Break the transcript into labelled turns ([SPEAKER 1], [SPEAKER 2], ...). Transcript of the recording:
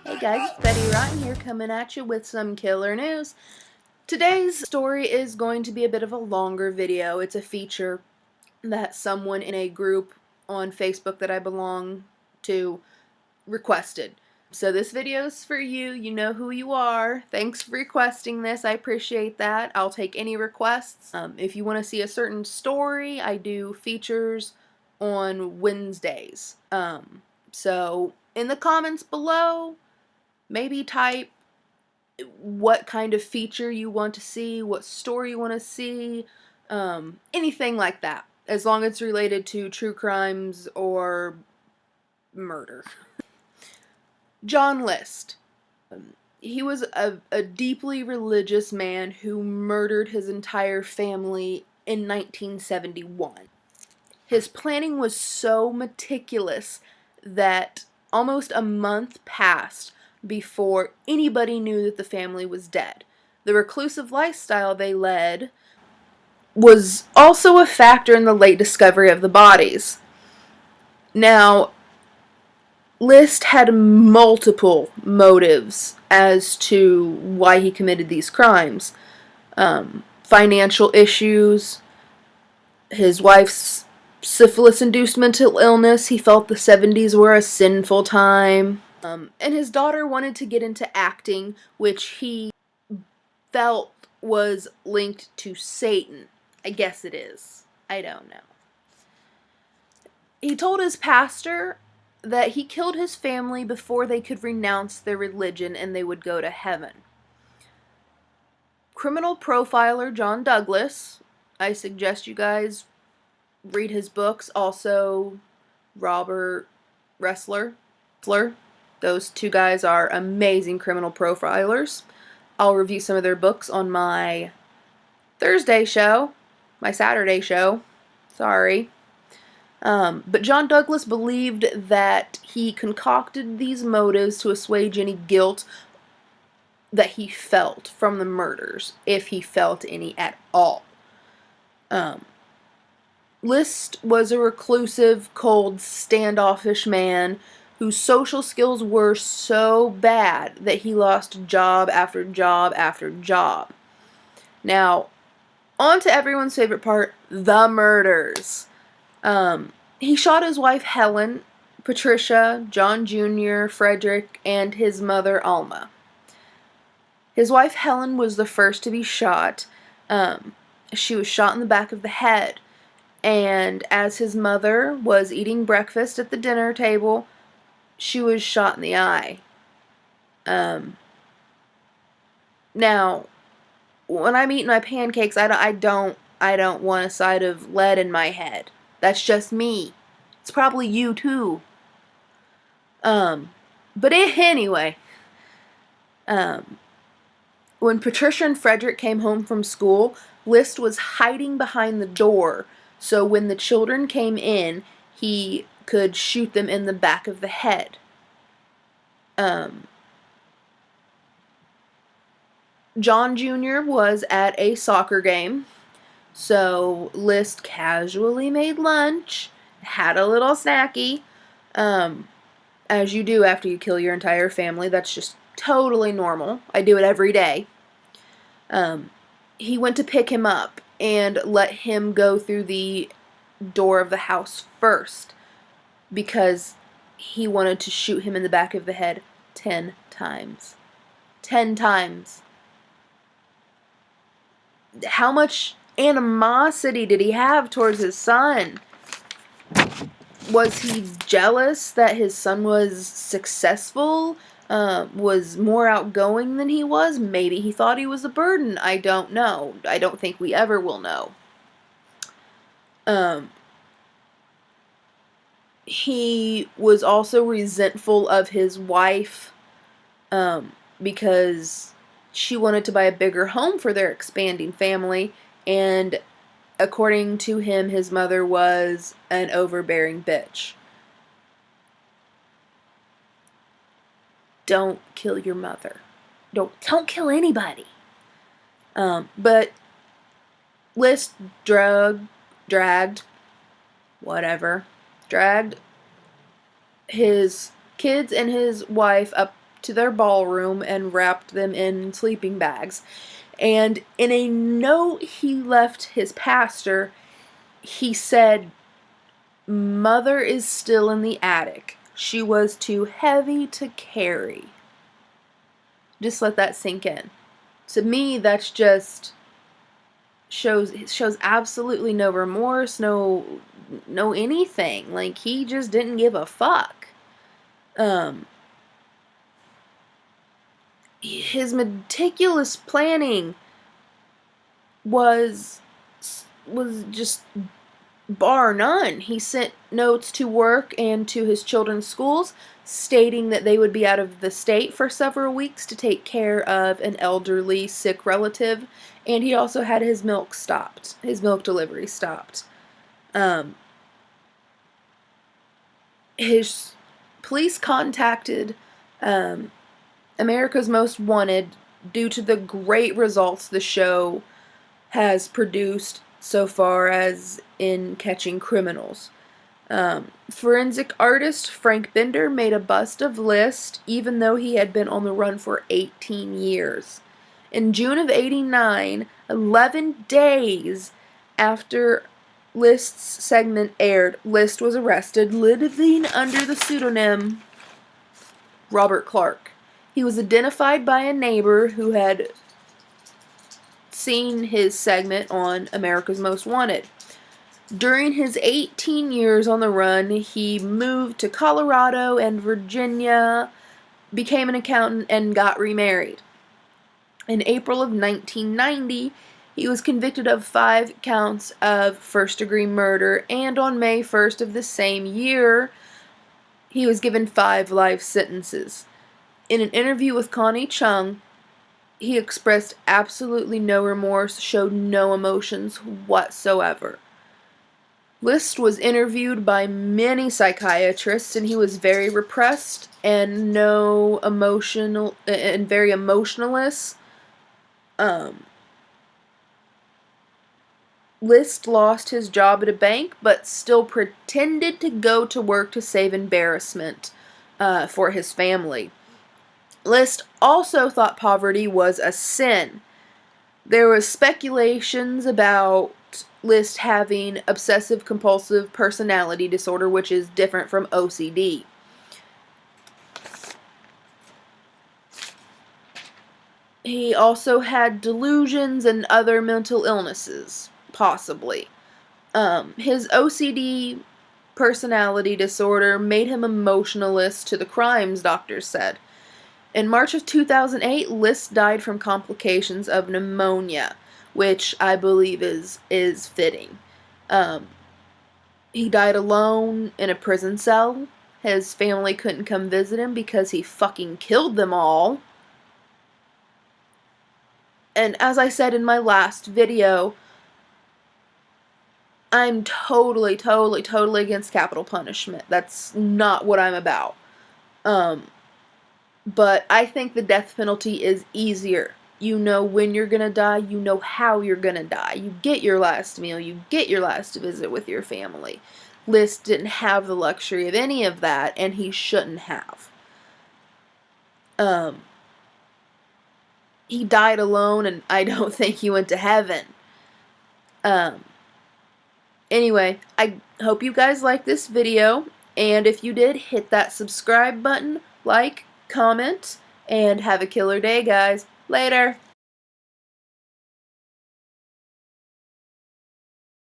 [SPEAKER 1] Hey guys, it's Betty Rotten here coming at you with some killer news. Today's story is going to be a bit of a longer video. It's a feature that someone in a group on Facebook that I belong to requested. So this video's for you. You know who you are. Thanks for requesting this. I appreciate that. I'll take any requests. If you want to see a certain story, I do features on Wednesdays. So in the comments below, maybe type what kind of feature you want to see, what story you want to see, anything like that, as long as it's related to true crimes or murder. John List. He was a deeply religious man who murdered his entire family in 1971. His planning was so meticulous that almost a month passed before anybody knew that the family was dead. The reclusive lifestyle they led was also a factor in the late discovery of the bodies. Now, List had multiple motives as to why he committed these crimes. Financial issues, his wife's syphilis-induced mental illness. He felt the 70s were a sinful time. And his daughter wanted to get into acting, which he felt was linked to Satan. I guess it is. I don't know. He told his pastor that he killed his family before they could renounce their religion and they would go to heaven. Criminal profiler John Douglas, I suggest you guys read his books. Also, Robert Ressler. Those two guys are amazing criminal profilers. I'll review some of their books on my Thursday show, my Saturday show. Sorry. But John Douglas believed that he concocted these motives to assuage any guilt that he felt from the murders, if he felt any at all. List was a reclusive, cold, standoffish man whose social skills were so bad that he lost job after job after job. Now, on to everyone's favorite part, the murders. He shot his wife Helen, Patricia, John Jr., Frederick, and his mother Alma. His wife Helen was the first to be shot. She was shot in the back of the head. And as his mother was eating breakfast at the dinner table, she was shot in the eye. Now, when I'm eating my pancakes, I don't want a side of lead in my head. That's just me. It's probably you too. But anyway, when Patricia and Frederick came home from school, List was hiding behind the door, so when the children came in, he could shoot them in the back of the head. John Jr. was at a soccer game, so List casually made lunch, had a little snacky, as you do after you kill your entire family. That's just totally normal. I do it every day. He went to pick him up and let him go through the door of the house first because he wanted to shoot him in the back of the head 10 times. 10 times. How much animosity did he have towards his son? Was he jealous that his son was successful? Was more outgoing than he was? Maybe he thought he was a burden. I don't know. I don't think we ever will know. He was also resentful of his wife because she wanted to buy a bigger home for their expanding family, and according to him, his mother was an overbearing bitch. Don't kill your mother. Don't kill anybody. But List dragged his kids and his wife up to their ballroom and wrapped them in sleeping bags. And in a note he left his pastor, he said, "Mother is still in the attic. She was too heavy to carry." Just let that sink in. To me, that's just shows absolutely no remorse, no anything. Like, he just didn't give a fuck. His meticulous planning was just bar none. He sent notes to work and to his children's schools stating that they would be out of the state for several weeks to take care of an elderly sick relative, and he also had his milk delivery stopped. His police contacted America's Most Wanted due to the great results the show has produced so far as in catching criminals. Forensic artist Frank Bender made a bust of List even though he had been on the run for 18 years. In June of '89, 11 days after List's segment aired, List was arrested, living under the pseudonym Robert Clark. He was identified by a neighbor who had seen his segment on America's Most Wanted. During his 18 years on the run, he moved to Colorado and Virginia, became an accountant, and got remarried. In April of 1990, he was convicted of 5 counts of first-degree murder, and on May 1st of the same year, he was given 5 life sentences. In an interview with Connie Chung, he expressed absolutely no remorse, showed no emotions whatsoever. List was interviewed by many psychiatrists, and he was very repressed and very emotionless. List lost his job at a bank, but still pretended to go to work to save embarrassment for his family. List also thought poverty was a sin. There was speculations about List having obsessive-compulsive personality disorder, which is different from OCD. He also had delusions and other mental illnesses, possibly. His OCD personality disorder made him emotionless to the crimes, doctors said. In March of 2008, List died from complications of pneumonia, which I believe is fitting. He died alone in a prison cell. His family couldn't come visit him because he fucking killed them all. And as I said in my last video, I'm totally against capital punishment. That's not what I'm about. But I think the death penalty is easier. You know when you're gonna die, you know how you're gonna die. You get your last meal, you get your last visit with your family. List didn't have the luxury of any of that, and he shouldn't have. He died alone, and I don't think he went to heaven. Anyway, I hope you guys liked this video, and if you did, hit that subscribe button, like, comment, and have a killer day, guys. Later!